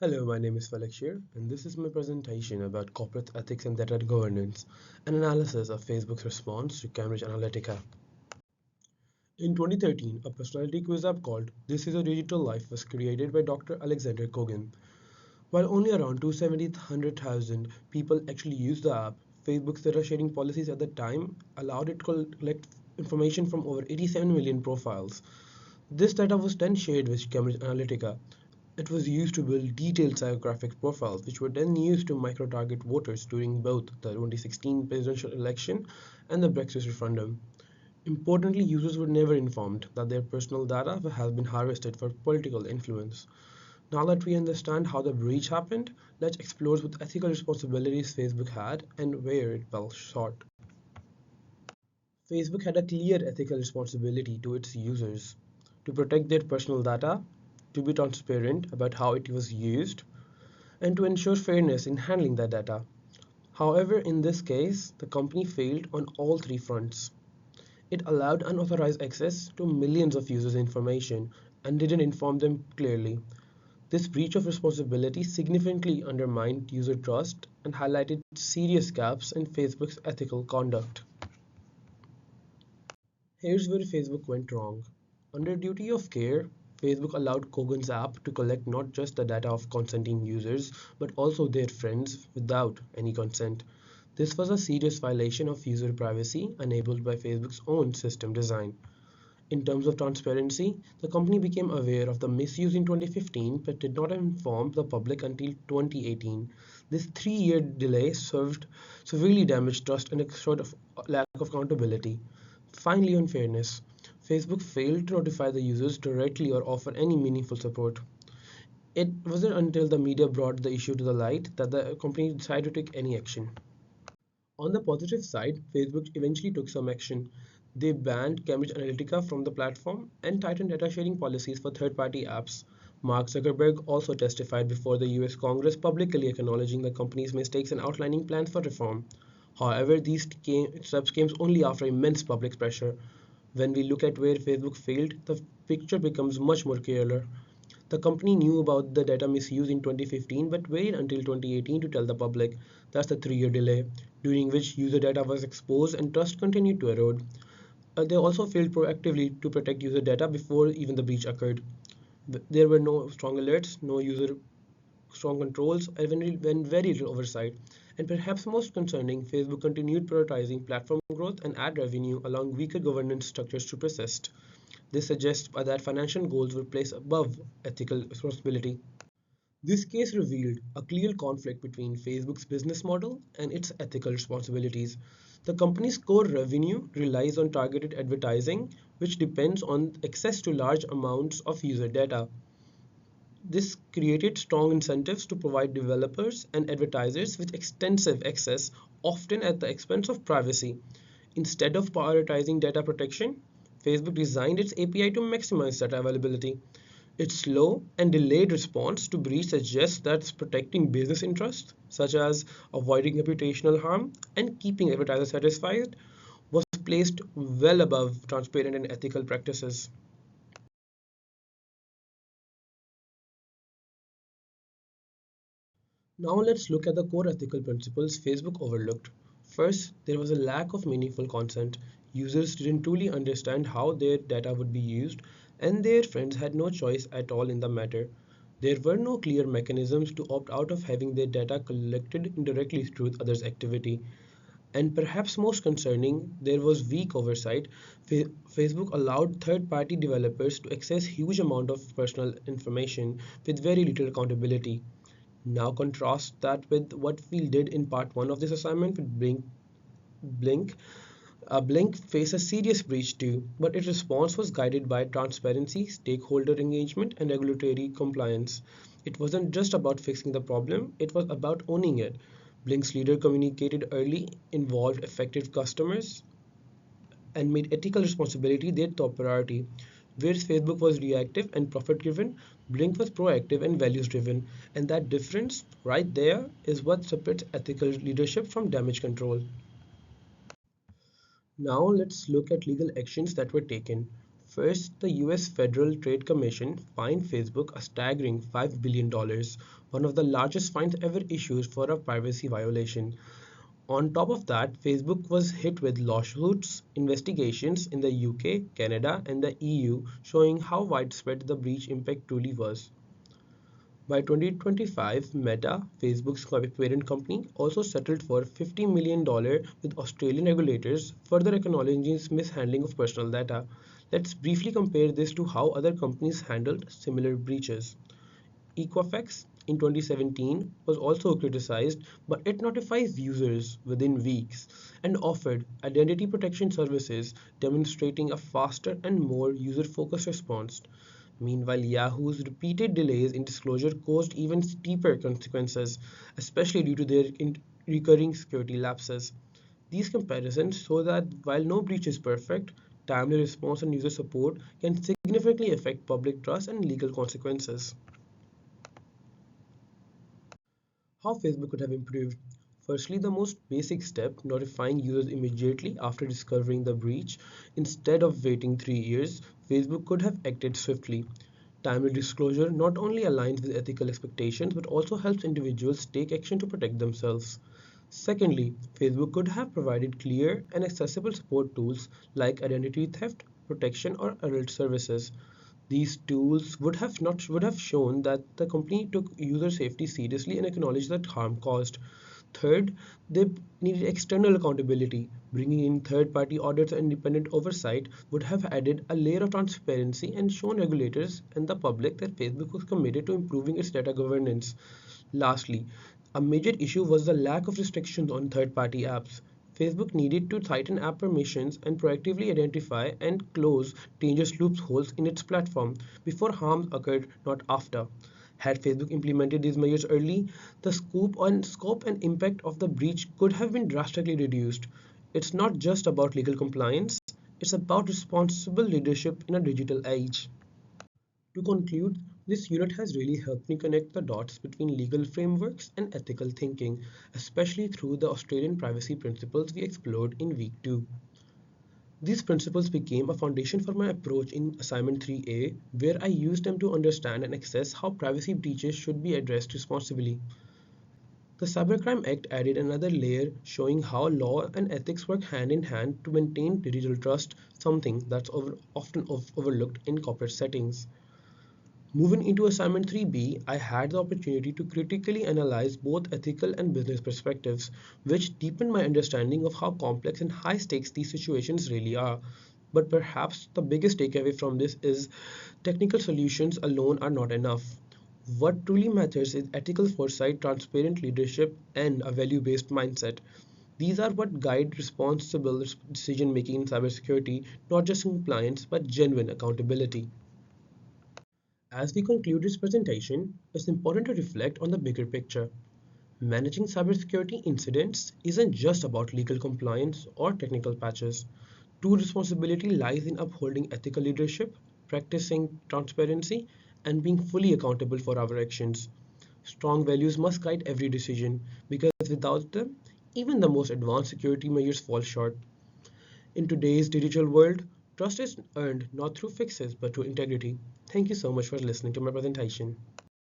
Hello, my name is Felix here, and this is my presentation about corporate ethics and data governance, an analysis of Facebook's response to Cambridge Analytica. In 2013, a personality quiz app called This Is a Digital Life was created by Dr. Alexander Kogan. While only around 270,000 people actually used the app, Facebook's data sharing policies at the time allowed it to collect information from over 87 million profiles. This data was then shared with Cambridge Analytica. It was used to build detailed psychographic profiles, which were then used to micro-target voters during both the 2016 presidential election and the Brexit referendum. Importantly, users were never informed that their personal data has been harvested for political influence. Now that we understand how the breach happened, let's explore what ethical responsibilities Facebook had and where it fell short. Facebook had a clear ethical responsibility to its users to protect their personal data, to be transparent about how it was used, and to ensure fairness in handling that data. However, in this case, the company failed on all three fronts. It allowed unauthorized access to millions of users' information and didn't inform them clearly. This breach of responsibility significantly undermined user trust and highlighted serious gaps in Facebook's ethical conduct. Here's where Facebook went wrong. Under duty of care, Facebook allowed Kogan's app to collect not just the data of consenting users, but also their friends without any consent. This was a serious violation of user privacy enabled by Facebook's own system design. In terms of transparency, the company became aware of the misuse in 2015 but did not inform the public until 2018. This 3-year delay severely damaged trust and showed a lack of accountability. Finally, on fairness, Facebook failed to notify the users directly or offer any meaningful support. It wasn't until the media brought the issue to the light that the company decided to take any action. On the positive side, Facebook eventually took some action. They banned Cambridge Analytica from the platform and tightened data sharing policies for third-party apps. Mark Zuckerberg also testified before the US Congress, publicly acknowledging the company's mistakes and outlining plans for reform. However, these steps came only after immense public pressure. When we look at where Facebook failed, the picture becomes much more clearer. The company knew about the data misuse in 2015 but waited until 2018 to tell the public. That's the 3-year delay, during which user data was exposed and trust continued to erode. They also failed proactively to protect user data before even the breach occurred. There were no strong alerts, no user strong controls, and very little oversight. And perhaps most concerning, Facebook continued prioritizing platform growth and ad revenue along weaker governance structures to persist. This suggests that financial goals were placed above ethical responsibility. This case revealed a clear conflict between Facebook's business model and its ethical responsibilities. The company's core revenue relies on targeted advertising, which depends on access to large amounts of user data. This created strong incentives to provide developers and advertisers with extensive access, often at the expense of privacy. Instead of prioritizing data protection, Facebook designed its API to maximize data availability. Its slow and delayed response to breach suggests that it's protecting business interests, such as avoiding reputational harm and keeping advertisers satisfied, was placed well above transparent and ethical practices. Now let's look at the core ethical principles Facebook overlooked. First, there was a lack of meaningful consent. Users didn't truly understand how their data would be used, and their friends had no choice at all in the matter. There were no clear mechanisms to opt out of having their data collected indirectly through others' activity. And perhaps most concerning, there was weak oversight. Facebook allowed third-party developers to access huge amount of personal information with very little accountability. Now contrast that with what we did in part 1 of this assignment with Blink. Blink faced a serious breach too, but its response was guided by transparency, stakeholder engagement, and regulatory compliance. It wasn't just about fixing the problem, it was about owning it. Blink's leader communicated early, involved effective customers, and made ethical responsibility their top priority. Whereas Facebook was reactive and profit driven, Blink was proactive and values driven. And that difference right there is what separates ethical leadership from damage control. Now let's look at legal actions that were taken. First, the US Federal Trade Commission fined Facebook a staggering $5 billion, one of the largest fines ever issued for a privacy violation. On top of that, Facebook was hit with lawsuits, investigations in the UK, Canada, and the EU, showing how widespread the breach impact truly was. By 2025, Meta, Facebook's parent company, also settled for $50 million with Australian regulators, further acknowledging its mishandling of personal data. Let's briefly compare this to how other companies handled similar breaches. Equifax in 2017 was also criticized, but it notifies users within weeks and offered identity protection services, demonstrating a faster and more user-focused response. Meanwhile, Yahoo's repeated delays in disclosure caused even steeper consequences, especially due to their recurring security lapses. These comparisons show that while no breach is perfect, timely response and user support can significantly affect public trust and legal consequences. How Facebook could have improved? Firstly, the most basic step, notifying users immediately after discovering the breach. Instead of waiting 3 years, Facebook could have acted swiftly. Timely disclosure not only aligns with ethical expectations but also helps individuals take action to protect themselves. Secondly, Facebook could have provided clear and accessible support tools like identity theft protection or alert services. These tools would have shown that the company took user safety seriously and acknowledged the harm caused. Third, they needed external accountability. Bringing in third-party audits and independent oversight would have added a layer of transparency and shown regulators and the public that Facebook was committed to improving its data governance. Lastly, a major issue was the lack of restrictions on third-party apps. Facebook needed to tighten app permissions and proactively identify and close dangerous loopholes in its platform before harm occurred, not after. Had Facebook implemented these measures early, the scope and impact of the breach could have been drastically reduced. It's not just about legal compliance, it's about responsible leadership in a digital age. To conclude, this unit has really helped me connect the dots between legal frameworks and ethical thinking, especially through the Australian privacy principles we explored in week 2. These principles became a foundation for my approach in Assignment 3A, where I used them to understand and assess how privacy breaches should be addressed responsibly. The Cybercrime Act added another layer showing how law and ethics work hand in hand to maintain digital trust, something that's often overlooked in corporate settings. Moving into Assignment 3B, I had the opportunity to critically analyze both ethical and business perspectives, which deepened my understanding of how complex and high stakes these situations really are. But perhaps the biggest takeaway from this is technical solutions alone are not enough. What truly matters is ethical foresight, transparent leadership, and a value based mindset. These are what guide responsible decision making in cybersecurity, not just compliance, but genuine accountability. As we conclude this presentation, it's important to reflect on the bigger picture. Managing cybersecurity incidents isn't just about legal compliance or technical patches. True responsibility lies in upholding ethical leadership, practicing transparency, and being fully accountable for our actions. Strong values must guide every decision because without them, even the most advanced security measures fall short. In today's digital world, trust is earned not through fixes but through integrity. Thank you so much for listening to my presentation.